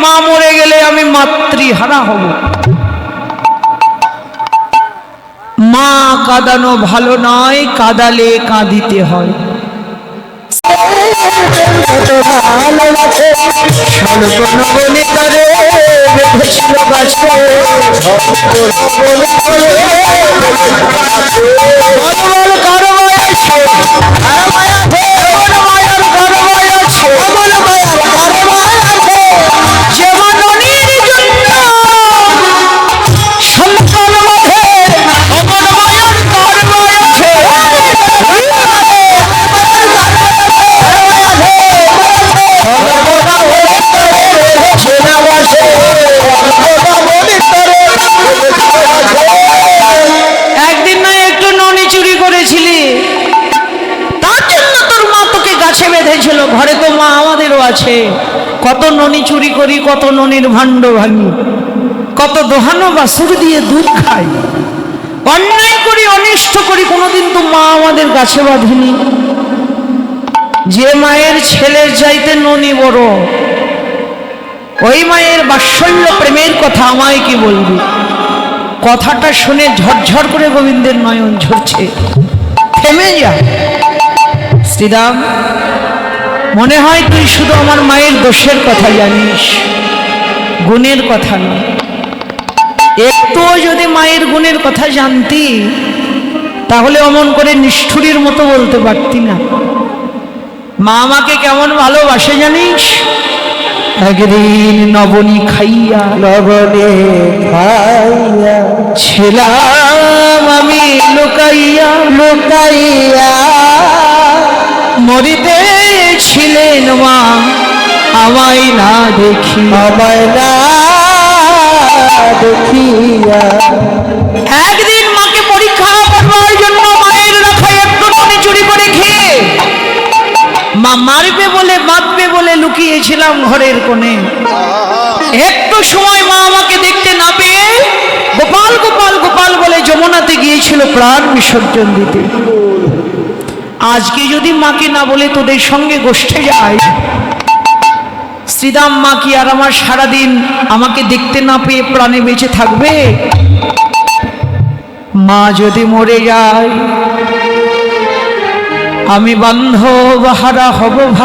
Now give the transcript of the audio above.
মা মরে গেলে আমি মাতৃহারা হব। মা কাঁদানো ভালো নয়, কাঁদালে কাঁদিতে হয়। ঘরে তো মা আমাদেরও আছে। কত ননি চুরি করি, কত ননির ভাণ্ড ভাঙি, কত দোহানো বাছুর দিয়ে দুধ খাই, অন্যায় করি, অনিষ্ট করি, কোনোদিন তো মা আমাদের গাছে বাঁধেনি। যে মায়ের ছেলের চাইতে ননি বড়, ওই মায়ের বাৎসল্য প্রেমের কথা আমায় কি বলবি? কথাটা শুনে ঝরঝর করে গোবিন্দের নয়ন ঝরছে। থেমে যা শ্রীরাম, মনে হয় তুই শুধু আমার মায়ের দোষের কথা জানিস, গুণের কথা না। একটুও যদি মায়ের গুণের কথা জানতি তাহলে অমন করে নিষ্ঠুরীর মতো বলতে পারতি না। মা আমাকে কেমন ভালোবাসে জানিস? একদিন নবনী খাইয়া ছিলাম আমি লুকাইয়া মরিতে ছিলেন মা, আমায় না দেখিয়া। একদিন মাকে পরীক্ষা করবার জন্য মায়ের রাখায় একটু ননি চুরি করে খেয়ে মা মারবে বলে বাঁধবে বলে লুকিয়েছিলাম ঘরের কোণে। একটু সময় মা আমাকে দেখতে না পেয়ে গোপাল গোপাল গোপাল বলে যমুনাতে গিয়েছিল প্রাণ বিসর্জন দিতে। আজকে যদি মাকে না বলে তোদের সঙ্গে গোষ্ঠে যায়, শ্রীরাম মা কি আর আমার সারাদিন আমাকে দেখতে না পেয়ে প্রাণে বেঁচে থাকবে? মা যদি মরে যায় আমি বান্ধব হারা হব।